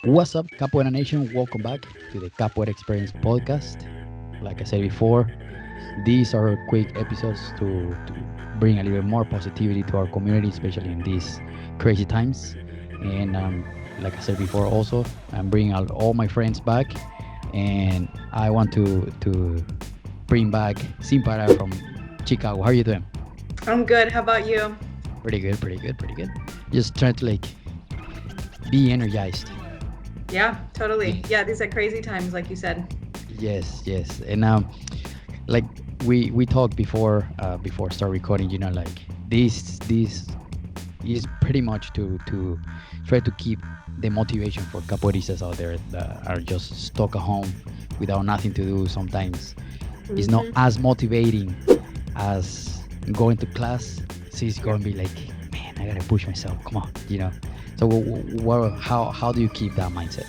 What's up, Capoeira Nation? Welcome back to the Capoeira Experience podcast. Like I said before, these are quick episodes to bring a little bit more positivity to our community, especially in these crazy times. And like I said before, also, I'm bringing out all my friends back, and I want to bring back Parar from Chicago. How are you doing? I'm good. How about you? Pretty good, pretty good, pretty good. Just trying to be energized. Yeah, Yeah. totally. Yeah, these are crazy times, like you said. Yes, yes. And like we talked before start recording, this is pretty much to try to keep the motivation for capoeiristas out there that are just stuck at home without nothing to do. Sometimes it's not hmm as motivating as going to class. So it's going to be like, man, I gotta push myself, come on, so how do you keep that mindset?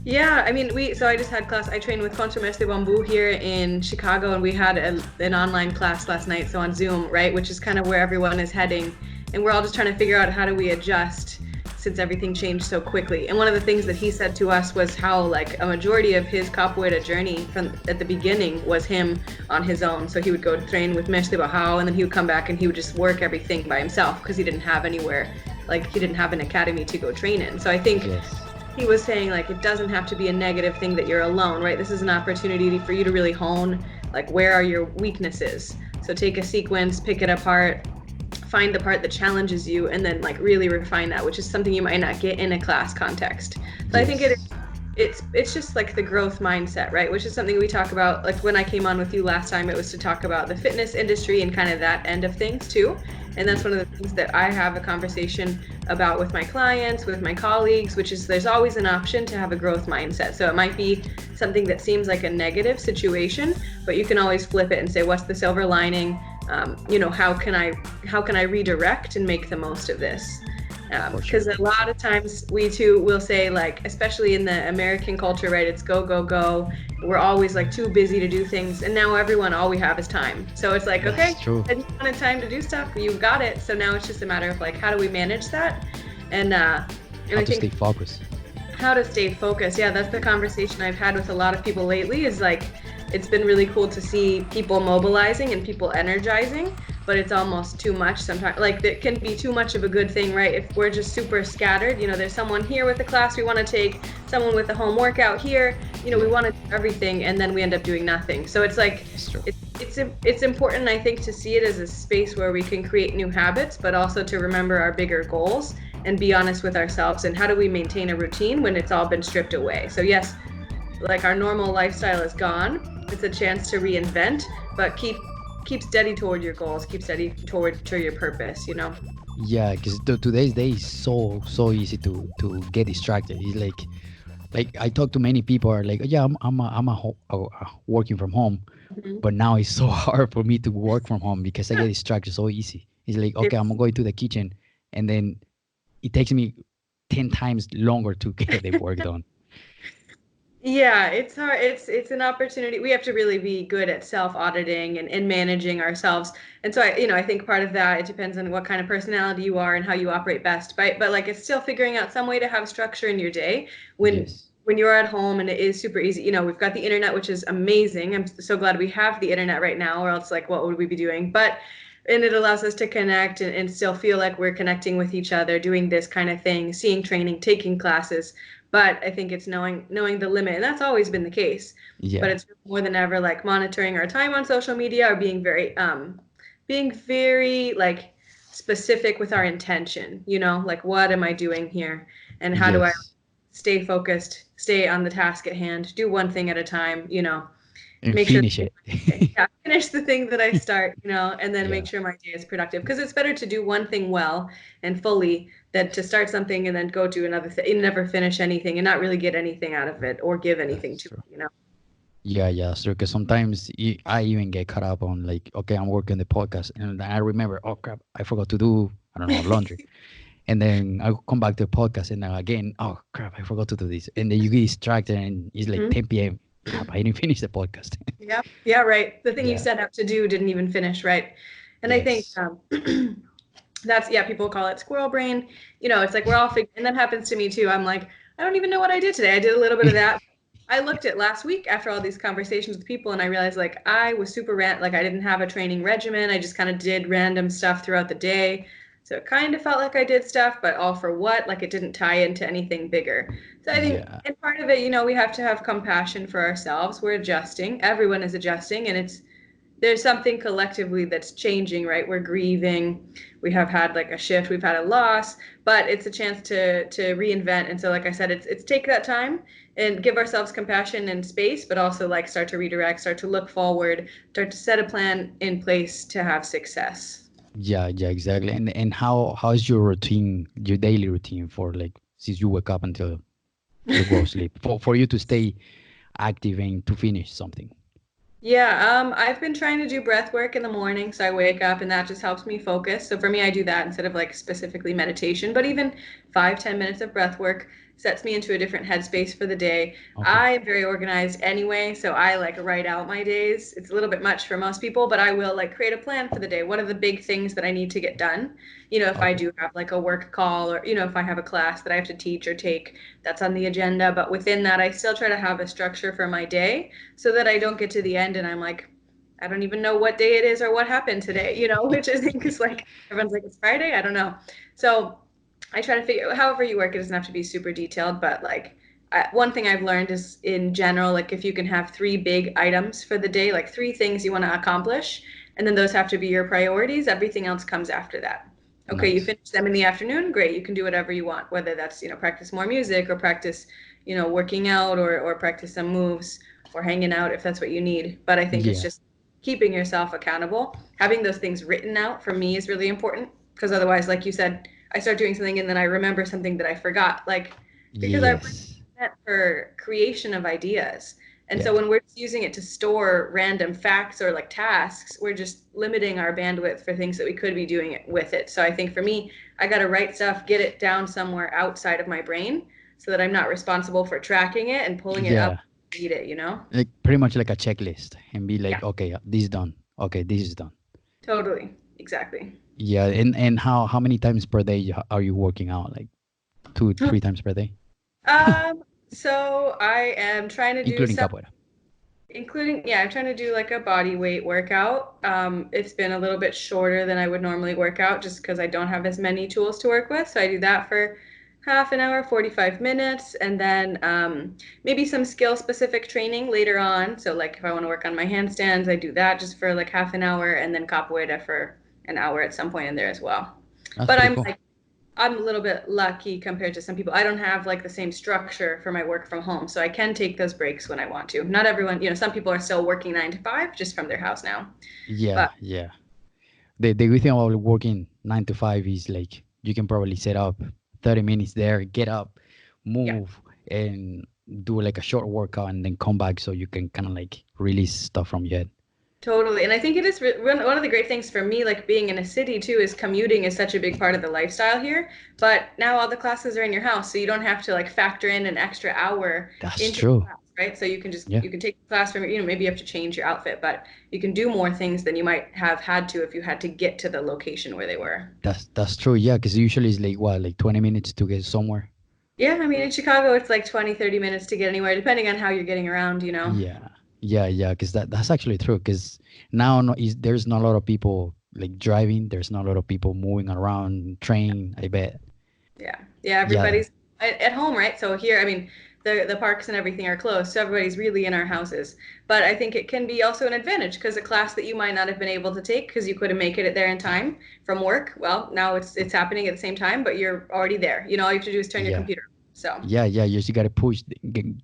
Yeah, I mean, so I just had class. I train with Contra Mestre Bamboo here in Chicago, and we had an online class last night, so on Zoom, right? Which is kind of where everyone is heading. And we're all just trying to figure out how do we adjust since everything changed so quickly. And one of the things that he said to us was how, like, a majority of his capoeira journey from at the beginning was him on his own. So he would go train with Mestre Bahao, and then he would come back and he would just work everything by himself because he didn't have anywhere, like, he didn't have an academy to go train in. So I think Yes. he was saying, like, it doesn't have to be a negative thing that you're alone, right? This is an opportunity for you to really hone, like, where are your weaknesses. So take a sequence, pick it apart, find the part that challenges you, and then, like, really refine that, which is something you might not get in a class context. So I think Yes. it's just like the growth mindset, right? Which is something we talk about. Like when I came on with you last time, it was to talk about the fitness industry and kind of that end of things too. And that's one of the things that I have a conversation about with my clients, with my colleagues, which is there's always an option to have a growth mindset. So it might be something that seems like a negative situation, but you can always flip it and say, what's the silver lining? How can I redirect and make the most of this? For Because sure. a lot of times we too will say, like, especially in the American culture, right? It's go, go, go. We're always like too busy to do things. And now all we have is time. So it's like, okay, That's true. I just wanted time to do stuff. You've got it. So now it's just a matter of, like, how do we manage that? And How I to stay think focused. how to stay focused. Yeah, that's the conversation I've had with a lot of people lately is, like, it's been really cool to see people mobilizing and people energizing, but it's almost too much sometimes. Like, it can be too much of a good thing, right? If we're just super scattered, there's someone here with a class we want to take, someone with a home workout here, we Yeah, want to do everything, and then we end up doing nothing. So it's like, that's true. it's important, I think, to see it as a space where we can create new habits, but also to remember our bigger goals and be honest with ourselves, and how do we maintain a routine when it's all been stripped away. So yes, like, our normal lifestyle is gone. It's a chance to reinvent, but keep steady toward your goals, keep steady to your purpose. Yeah, because today's day is so easy to get distracted. It's like I talk to many people are like, yeah, I'm working from home, Mhm. but now it's so hard for me to work from home because I get distracted so easy. It's like, okay, I'm It's going to the kitchen, and then it takes me 10 times longer to get the work done. Yeah, it's hard. It's an opportunity. We have to really be good at self-auditing and managing ourselves. And so I think part of that, it depends on what kind of personality you are and how you operate best. But like, it's still figuring out some way to have structure in your day when Yes, when you're at home, and it is super easy. We've got the internet, which is amazing. I'm so glad we have the internet right now, or else, like, what would we be doing? But and it allows us to connect and still feel like we're connecting with each other, doing this kind of thing, seeing training, taking classes. But I think it's knowing the limit, and that's always been the case. But yeah, it's more than ever, like, monitoring our time on social media, or being very, like, specific with our intention. Like, what am I doing here, and how do I yes, stay focused, stay on the task at hand, do one thing at a time. and Make sure finish it. yeah, finish the thing that I start, and then Yeah, make sure my day is productive. Because it's better to do one thing well and fully than to start something and then go do another thing and never finish anything and not really get anything out of it or give anything that's to true. it. Yeah, yeah, sure. Because sometimes I even get caught up on like, okay, I'm working the podcast, and I remember, oh crap, I forgot to do, I don't know, laundry, and then I come back to the podcast, and then again, oh crap, I forgot to do this, and then you get distracted, and it's like Mhm. 10 p.m. Crap, I didn't finish the podcast. Yeah, yeah, right. The thing you Yeah. set out to do didn't even finish, right? And I think Yes. that's, yeah, people call it squirrel brain. It's like we're all and that happens to me too. I'm like, I don't even know what I did today. I did a little bit of that. I looked at last week after all these conversations with people and I realized like I was super like I didn't have a training regimen. I just kind of did random stuff throughout the day. So it kind of felt like I did stuff, but all for what? Like it didn't tie into anything bigger. So I think, Yeah, and part of it, you know, we have to have compassion for ourselves. We're adjusting. Everyone is adjusting, and it's there's something collectively that's changing, right? We're grieving. We have had like a shift. We've had a loss, but it's a chance to reinvent. And so, like I said, it's take that time and give ourselves compassion and space, but also like start to redirect, start to look forward, start to set a plan in place to have success. yeah, yeah, exactly. And how is your routine, your daily routine for like since you wake up until you go sleep for you to stay active and to finish something? Yeah, I've been trying to do breath work in the morning, so I wake up and that just helps me focus. So for me, I do that instead of like specifically meditation, but even 5, 10 minutes of breath work sets me into a different headspace for the day. Okay, I am very organized anyway, so I like write out my days. It's a little bit much for most people, but I will like create a plan for the day. What are the big things that I need to get done? You know, if I okay, do have like a work call or, you know, if I have a class that I have to teach or take, that's on the agenda. But within that, I still try to have a structure for my day so that I don't get to the end and I'm like, I don't even know what day it is or what happened today, you know, which I think is like everyone's like, it's Friday. I don't know. So I try to figure however you work, it doesn't have to be super detailed, but like one thing I've learned is in general, like if you can have three big items for the day, like three things you want to accomplish, and then those have to be your priorities, everything else comes after that. Okay, you nice. finish them in the afternoon, great. You can do whatever you want, whether that's, you know, practice more music or practice, you know, working out or practice some moves or hanging out if that's what you need. But I think it's Yeah, just keeping yourself accountable. Having those things written out for me is really important because otherwise, like you said, I start doing something and then I remember something that I forgot. Like because our brain yes, is meant for creation of ideas. And so yeah, when we're just using it to store random facts or like tasks, we're just limiting our bandwidth for things that we could be doing it with it. So I think for me, I got to write stuff, get it down somewhere outside of my brain so that I'm not responsible for tracking it and pulling it up yeah. when I need it, you know? Like pretty much like a checklist and be Yeah, like, okay, this is done. Okay, this is done. totally. Exactly. Yeah, and how many times per day are you working out? Like two, 3 times per day, So I am trying to do including some capoeira. including, yeah, I'm trying to do like a body weight workout. It's been a little bit shorter than I would normally work out just because I don't have as many tools to work with. So I do that for half an hour, 45 minutes, and then maybe some skill specific training later on. So like if I want to work on my handstands, I do that just for like half an hour, and then capoeira for an hour at some point in there as well. That's But pretty cool. I'm a little bit lucky compared to some people. I don't have like the same structure for my work from home, so I can take those breaks when I want to. Not everyone, you know, some people are still working 9 to 5 just from their house now. Yeah, But yeah. The good thing about working 9 to 5 is like you can probably set up 30 minutes there, get up, yeah, move, and do like a short workout, and then come back so you can kind of like release stuff from your head. totally. And I think it is one of the great things for me, like being in a city too, is commuting is such a big part of the lifestyle here. But now all the classes are in your house, so you don't have to like factor in an extra hour That's into the true. class, right? So you can just Yeah, you can take the class from, you know, maybe you have to change your outfit, but you can do more things than you might have had to if you had to get to the location where they were. that's true. Yeah, because usually it's like what, like 20 minutes to get somewhere. Yeah, I mean, in Chicago, it's like 20, 30 minutes to get anywhere, depending on how you're getting around, you know? Yeah, yeah. Because that's actually true. Because now there's not a lot of people like driving. There's not a lot of people moving around. Train, I bet. Yeah. Yeah, Yeah, everybody's at home, right? So here, I mean, the parks and everything are closed, so everybody's really in our houses. But I think it can be also an advantage because a class that you might not have been able to take because you couldn't make it there in time from work, well, now it's happening at the same time, but you're already there. You know, all you have to do is turn your yeah, computer. So yeah. You just gotta push,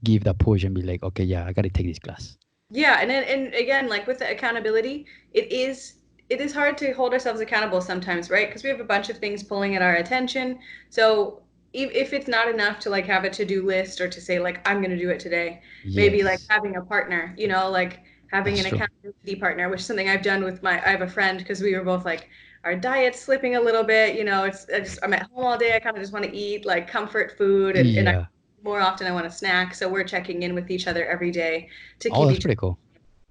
give that push, and be like, okay, yeah, I gotta take this class. yeah, and again, like with the accountability, it is hard to hold ourselves accountable sometimes, right? Because we have a bunch of things pulling at our attention. So if it's not enough to like have a to-do list or to say like I'm gonna do it today, maybe like Yes, having a partner, you know, like having that's an true. accountability partner, which is something I've done with I have a friend because we were both like our diet's slipping a little bit, you know, I'm at home all day, I kind of just want to eat like comfort food and Yeah. more often I want to snack. So we're checking in with each other every day to Oh, keep that's each pretty cool.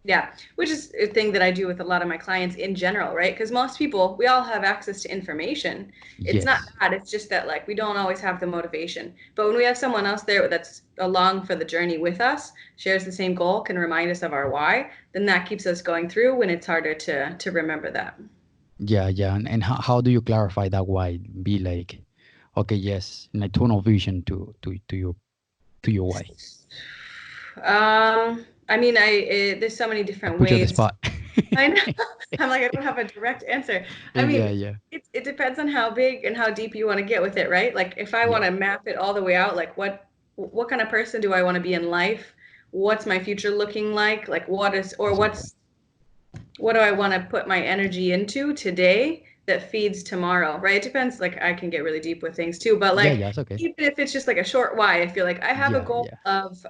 Yeah, which is a thing that I do with a lot of my clients in general, right? Because most people, we all have access to information. It's not Yes. bad. It's just that like we don't always have the motivation. But when we have someone else there that's along for the journey with us, shares the same goal, can remind us of our why, then that keeps us going through when it's harder to remember that. Yeah, yeah. And how do you clarify that why? Be like, okay, yes, like tunnel vision to your why. I mean, there's so many I different put you on the ways. spot. I know. I'm like, I don't have a direct answer. I Yeah, mean, yeah, it depends on how big and how deep you want to get with it, right? Like if I want yeah. to map it all the way out, like what kind of person do I want to be in life? What's my future looking like? Like That's a good point. what do I want to put my energy into today that feeds tomorrow, right? It depends. Like I can get really deep with things too, but Yeah, like yeah, it's okay. even if it's just like a short why, I feel like I have a Yeah, goal yeah. of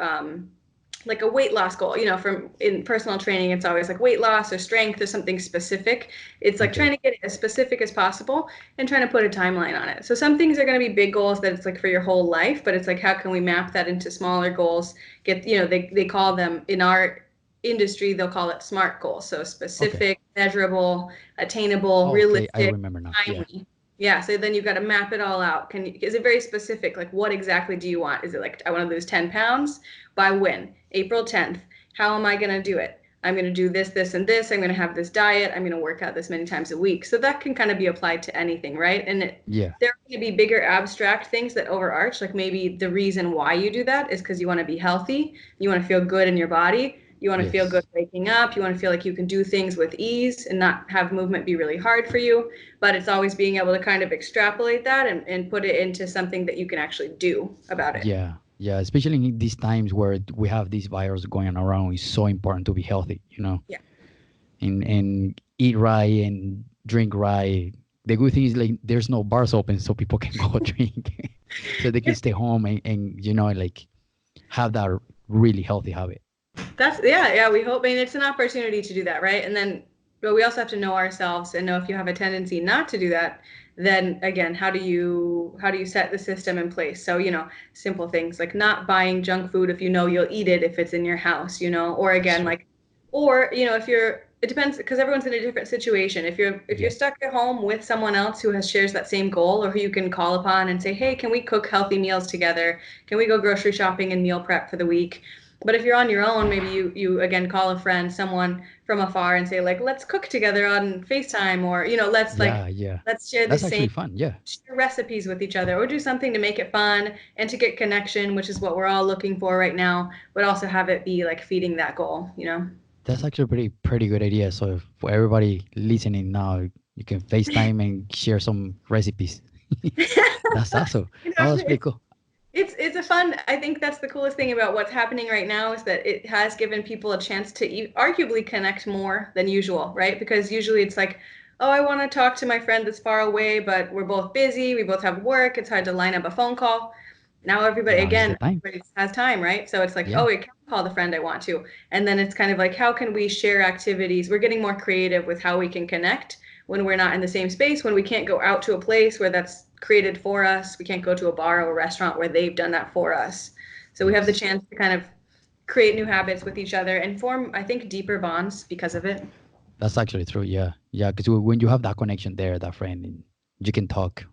like a weight loss goal. You know, from in personal training, it's always like weight loss or strength or something specific. It's like trying Okay, to get it as specific as possible and trying to put a timeline on it. So some things are going to be big goals that it's like for your whole life, but it's like how can we map that into smaller goals? Get, you know, they call them in our industry, they'll call it SMART goals. So okay. specific, measurable, attainable, Oh, okay, I realistic, remember now. Yeah, timely. Yeah, so then you've got to map it all out. Is it very specific? Like what exactly do you want? Is it like I want to lose 10 pounds? By when? April 10th. How am I going to do it? I'm going to do this, this, and this. I'm going to have this diet. I'm going to work out this many times a week. So that can kind of be applied to anything, right? yeah, There are going to be bigger abstract things that overarch. Like maybe the reason why you do that is because you want to be healthy. You want to feel good in your body. You want to feel good yes. waking up. You want to feel like you can do things with ease and not have movement be really hard for you. But it's always being able to kind of extrapolate that and put it into something that you can actually do about it. Yeah, yeah. Especially in these times where we have this virus going around, it's so important to be healthy, you know, Yeah. and eat right and drink right. The good thing is like there's no bars open, so people can go drink, so they can It's stay home and you know like have that really healthy habit. That's yeah. We hope. I mean, it's an opportunity to do that, right? And then, but we also have to know ourselves and know if you have a tendency not to do that. Then again, how do you set the system in place? So simple things like not buying junk food if you know you'll eat it if it's in your house, or That's again true. like, or if you're it depends because everyone's in a different situation. If you're Yeah, stuck at home with someone else who has shares that same goal or who you can call upon and say, hey, can we cook healthy meals together? Can we go grocery shopping and meal prep for the week? But if you're on your own, maybe you again call a friend, someone from afar, and say like, let's cook together on FaceTime, or let's yeah, like yeah. let's share the That's same actually fun. Yeah, share recipes with each other, or do something to make it fun and to get connection, which is what we're all looking for right now. But also have it be like feeding that goal. that's actually a pretty good idea. So for everybody listening now, you can FaceTime and share some recipes. That's awesome. Oh, that's pretty It's cool. it's a fun. I think that's the coolest thing about what's happening right now is that it has given people a chance to arguably connect more than usual, right? Because usually it's like, oh, I want to talk to my friend that's far away, but we're both busy, we both have work, it's hard to line up a phone call. Now everybody Now is the again, time. everybody has time, right? So it's like, Yeah. oh, I can call the friend I want to. And then it's kind of like, how can we share activities? We're getting more creative with how we can connect when we're not in the same space, when we can't go out to a place where that's created for us. We can't go to a bar or a restaurant where they've done that for us. So we have the Yes. chance to kind of create new habits with each other and form, I think, deeper bonds because of it. That's actually true. Yeah. Yeah. Because when you have that connection there, that friend, and you can talk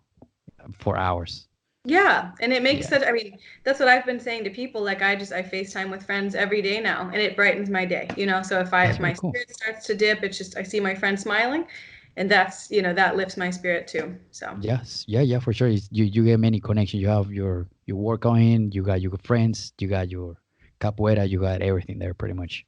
for hours. Yeah, and it makes Yeah. such, I mean, that's what I've been saying to people. Like I FaceTime with friends every day now, and it brightens my day. So if That's my very cool. spirit starts to dip, it's just I see my friend smiling, and that lifts my spirit too. So. Yes. Yeah. Yeah. For sure. You get many connections. You have your work going. You got your friends. You got your capoeira. You got everything there pretty much.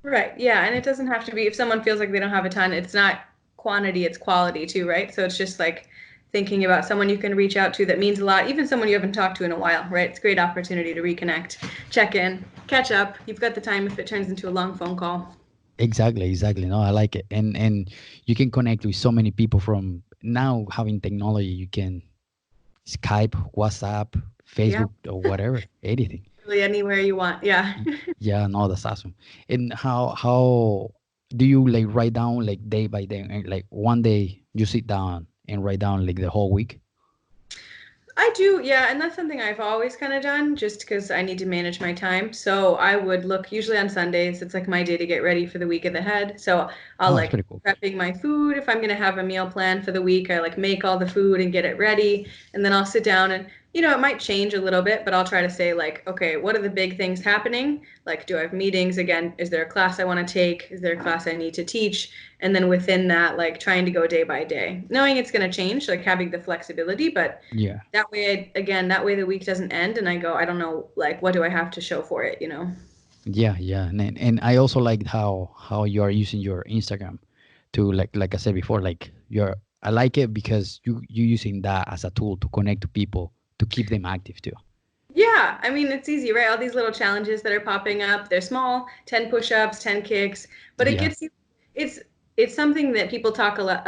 Right. Yeah. And it doesn't have to be, if someone feels like they don't have a ton, it's not quantity, it's quality too, right? So it's just like thinking about someone you can reach out to that means a lot, even someone you haven't talked to in a while, right? It's a great opportunity to reconnect, check in, catch up. You've got the time if it turns into a long phone call. Exactly. Exactly. No, I like it. And you can connect with so many people from now having technology. You can Skype, WhatsApp, Yeah. Facebook, or whatever, anything. Really anywhere you want. Yeah. Yeah, no, that's awesome. And how do you like write down like day by day, and like one day you sit down and write down like the whole week? I do, yeah, and that's something I've always kind of done just because I need to manage my time. So I would look usually on Sundays, it's like my day to get ready for the week ahead. So I'll Oh, that's like pretty cool. prepping my food. If I'm gonna have a meal plan for the week, I like make all the food and get it ready, and then I'll sit down and it might change a little bit, but I'll try to say like, okay, what are the big things happening? Like, do I have meetings again? Is there a class I want to take? Is there a class I need to teach? And then within that, like trying to go day by day, knowing it's going to change, like having the flexibility, but Yeah. that way, again, that way the week doesn't end and I go, I don't know, like, what do I have to show for it? Yeah, yeah, and I also like how you are using your Instagram to like I said before, like you're I like it because you using that as a tool to connect to people to keep them active too. Yeah, I mean, it's easy, right? All these little challenges that are popping up, they're small, 10 push-ups, 10 kicks, but it Yeah, gets you, it's, it's something that people talk a lot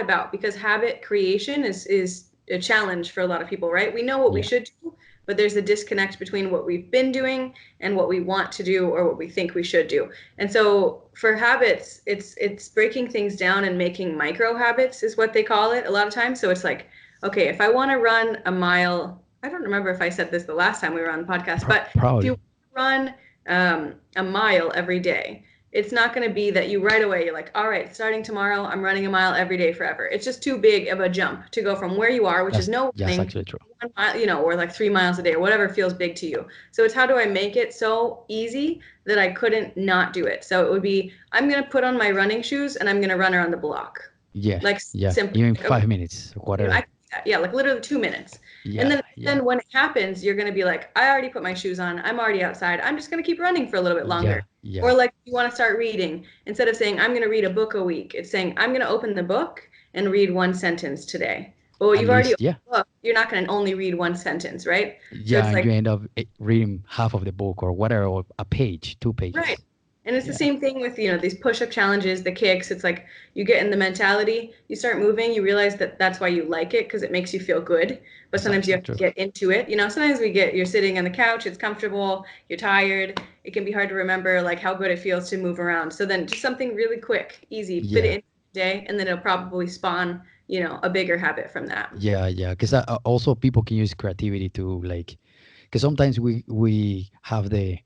about because habit creation is a challenge for a lot of people, right? We know what we yeah, should do, but there's a disconnect between what we've been doing and what we want to do or what we think we should do. And so for habits, it's breaking things down and making micro habits is what they call it a lot of times. So it's like, okay, if I want to run a mile, I don't remember if I said this the last time we were on the podcast, but if you probably. run a mile every day, it's not going to be that you right away, you're like, all right, starting tomorrow, I'm running a mile every day forever. It's just too big of a jump to go from where you are, which is no That's running, actually true. 1 mile, or like 3 miles a day or whatever feels big to you. So it's how do I make it so easy that I couldn't not do it? So it would be, I'm going to put on my running shoes and I'm going to run around the block. Yeah, Like yeah. simple. Even Like, okay, 5 minutes, I whatever. can do that. Yeah, like literally 2 minutes. And Yeah, then yeah, then when it happens, you're gonna be like, I already put my shoes on. I'm already outside. I'm just gonna keep running for a little bit longer. yeah, yeah. Or like you want to start reading. Instead of saying, I'm gonna read a book a week, it's saying, I'm gonna open the book and read one sentence today. But At you've already least, opened yeah, the book, you're not gonna only read one sentence, right? So yeah. it's And like you end up reading half of the book or whatever, or a page, two right. pages. And it's the Yeah, same thing with, these push-up challenges, the kicks. It's like you get in the mentality, you start moving, you realize that that's why you like it because it makes you feel good. But that's sometimes you actually have to true. get into it. Sometimes you're sitting on the couch, it's comfortable, you're tired. It can be hard to remember like how good it feels to move around. So then just something really quick, easy, fit it Yeah, in your day, and then it'll probably spawn, a bigger habit from that. yeah, yeah. Because also people can use creativity to like, because sometimes we have the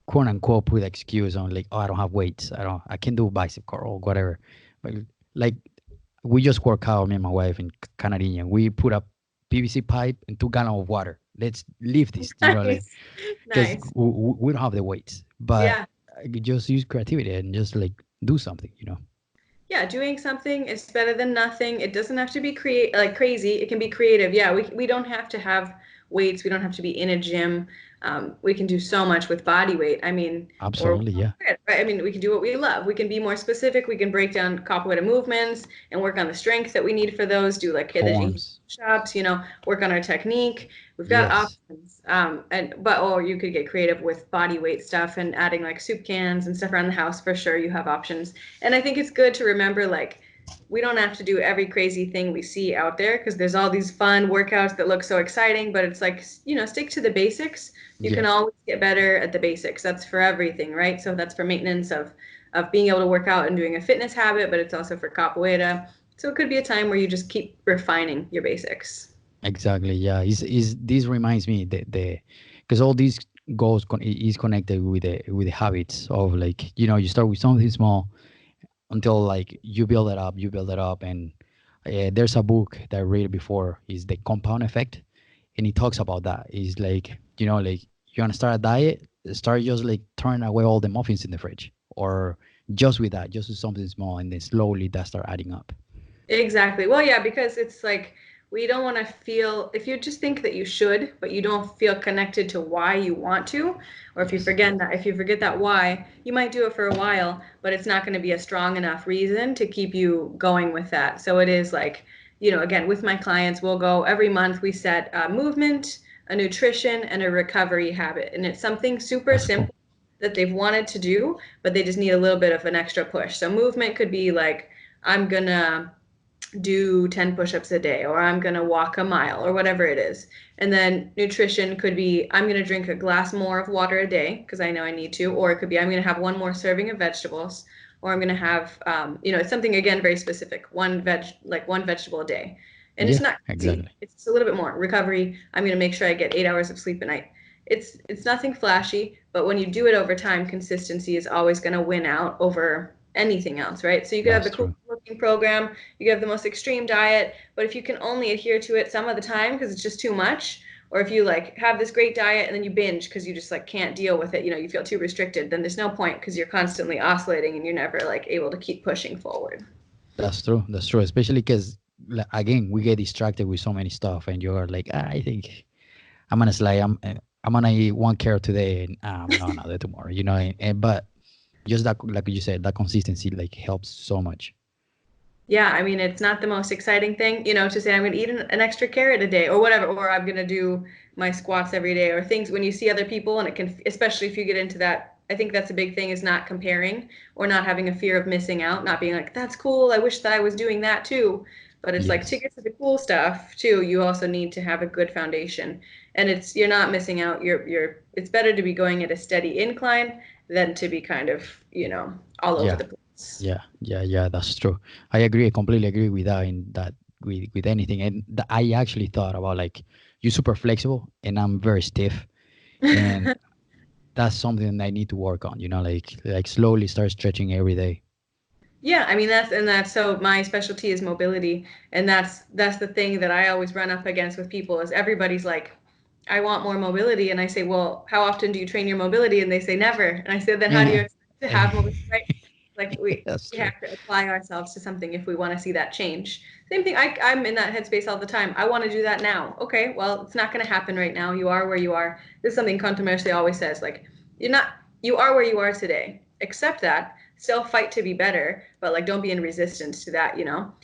quote unquote put excuse on like, oh, I don't have weights, I can do bicep curl or whatever, but like we just work out, me and my wife in Canadian. We put a PVC pipe and 2 gallons of water. Let's lift this, like Nice. because Nice. we don't have the weights, but Yeah. just use creativity and just like do something. Yeah, doing something is better than nothing. It doesn't have to be create like crazy. It can be creative. Yeah, we don't have to have weights. We don't have to be in a gym. We can do so much with body weight. I mean, or Absolutely, yeah. right. I mean, we can do what we love. We can be more specific. We can break down capoeira movements and work on the strength that we need for those. Do like the Forms, shops. Work on our technique. We've got yes, options. Or you could get creative with body weight stuff and adding like soup cans and stuff around the house for sure. You have options. And I think it's good to remember like we don't have to do every crazy thing we see out there because there's all these fun workouts that look so exciting, but it's like, stick to the basics. You can yeah, always get better at the basics. That's for everything, right? So that's for maintenance of being able to work out and doing a fitness habit, but it's also for capoeira. So it could be a time where you just keep refining your basics. exactly, yeah. Is this reminds me the because all these goals is connected with the habits of like you start with something small until like you build it up, and there's a book that I read before is the compound effect, and it talks about that. It's like like you want to start a diet, start just like throwing away all the muffins in the fridge, or just with that, just with something small, and then slowly that start adding up. Exactly. Well, yeah, because it's like we don't want to feel if you just think that you should, but you don't feel connected to why you want to, or Yes. if you forget that why, you might do it for a while, but it's not going to be a strong enough reason to keep you going with that. So it is like, again, with my clients, we'll go every month, we set a movement, a nutrition, and a recovery habit. And it's something super That's cool. simple that they've wanted to do, but they just need a little bit of an extra push. So movement could be like, I'm gonna do 10 push-ups a day or I'm going to walk a mile or whatever it is. And then nutrition could be I'm going to drink a glass more of water a day because I know I need to, or it could be I'm going to have one more serving of vegetables, or I'm going to have it's something again very specific, one vegetable a day. And it's Yeah, not easy. exactly. It's a little bit more recovery. I'm going to make sure I get 8 hours of sleep a night. It's nothing flashy, but when you do it over time, consistency is always going to win out over anything else, right? So you could have the That's cool true. looking program, you could have the most extreme diet, but if you can only adhere to it some of the time because it's just too much, or if you like have this great diet and then you binge because you just like can't deal with it, you feel too restricted, then there's no point because you're constantly oscillating and you're never like able to keep pushing forward. That's true. That's true. Especially because, again, we get distracted with so many stuff, and you're like, I think I'm gonna slide. I'm gonna eat one carrot today, and no, another tomorrow. But just that, like you said, that consistency like helps so much. Yeah, I mean, it's not the most exciting thing, to say I'm going to eat an extra carrot a day or whatever, or I'm going to do my squats every day or things when you see other people and it can, especially if you get into that. I think that's a big thing is not comparing or not having a fear of missing out, not being like, that's cool. I wish that I was doing that too. But it's like to Yes. get to the cool stuff too, you also need to have a good foundation. And you're not missing out. It's better to be going at a steady incline than to be kind of, all over Yeah. the place. Yeah. That's true. I agree. I completely agree with that. In that, with anything, and I actually thought about like you're super flexible, and I'm very stiff, and that's something I need to work on. Like slowly start stretching every day. Yeah, I mean that's so my specialty is mobility, and that's the thing that I always run up against with people is everybody's like, I want more mobility, and I say, well, how often do you train your mobility? And they say never, and I say, then how do you expect to have mobility? Right? Like That's we true. have to apply ourselves to something if we want to see that change. Same thing. I'm in that headspace all the time. I want to do that now. Okay, well, it's not going to happen right now. You are where you are. This is something Contromercy always says. Like you're not. You are where you are today. Accept that. Still fight to be better, but like don't be in resistance to that.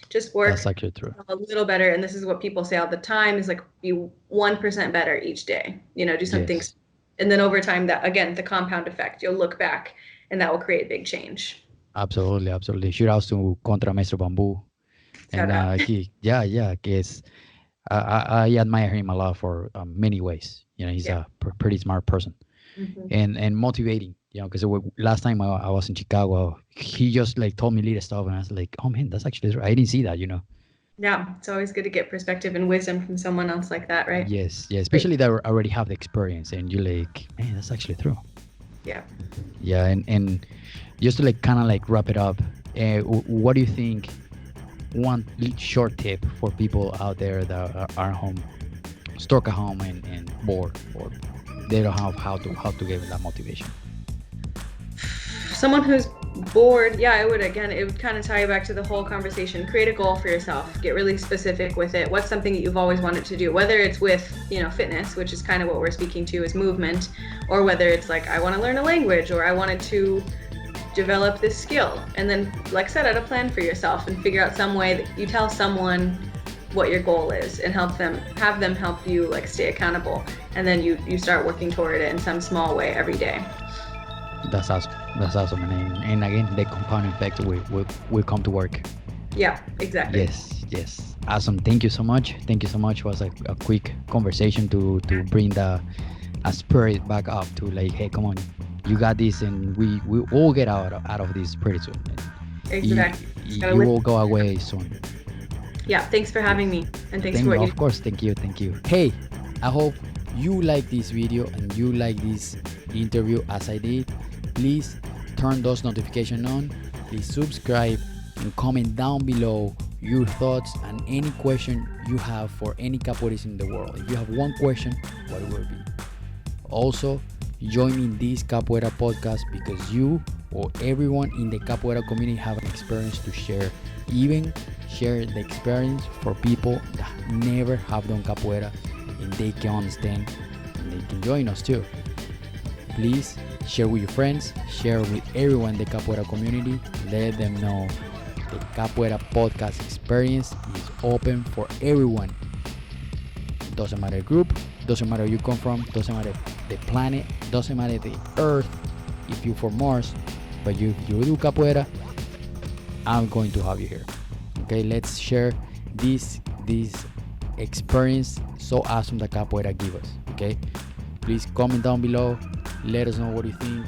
Just That's work actually true. a little better. And this is what people say all the time: is like be 1% better each day. Do something, Yes. and then over time, that again, the compound effect. You'll look back, and that will create big change. Absolutely, absolutely. Shout outs to Contra Maestro Bamboo. Shout And out. yeah, because I admire him a lot for many ways. He's Yeah. a pretty smart person Hmm. and motivating. Because last time I was in Chicago, he just like told me little stuff, and I was like, oh man, that's actually right. I didn't see that. Yeah. It's always good to get perspective and wisdom from someone else like that, right? Yes, yeah, Great. especially that already have the experience, and you're like, man, that's actually true. Yeah. Yeah, and just to like kind of like wrap it up, what do you think? One short tip for people out there that are home, stuck at home and bored, or they don't have how to get that motivation. Someone who's bored, yeah, it would kind of tie you back to the whole conversation. Create a goal for yourself. Get really specific with it. What's something that you've always wanted to do? Whether it's with, fitness, which is kind of what we're speaking to is movement, or whether it's like I want to learn a language or I wanted to develop this skill. And then like set out a plan for yourself and figure out some way that you tell someone what your goal is and have them help you like stay accountable. And then you start working toward it in some small way every day. That's awesome. That's awesome. And again, the compound effect will come to work. Yeah, exactly. Yes. Awesome. Thank you so much. Thank you so much. It was a quick conversation to bring the a spirit back up to like, hey, come on, you got this, and we all get out of this pretty soon. And you, Exactly. you will go away soon. Yeah, thanks for having me, and thanks Thank for you. what you Of course. Thank you. Hey, I hope you like this video and you like this interview as I did. Please turn those notifications on. Please subscribe and comment down below your thoughts and any question you have for any capoeirist in the world. If you have one question, what will it be? Also, join in this Capoeira podcast because you or everyone in the Capoeira community have an experience to share. Even share the experience for people that never have done Capoeira and they can understand and they can join us too. Please share with your friends, share with everyone in the Capoeira community. Let them know the Capoeira podcast experience is open for everyone. Doesn't matter group, doesn't matter where you come from, doesn't matter the planet, doesn't matter the earth. If you're from Mars, but you do capoeira, I'm going to have you here. Okay, let's share this experience so awesome that capoeira give us. Okay, please comment down below. Let us know what you think.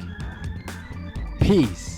Peace.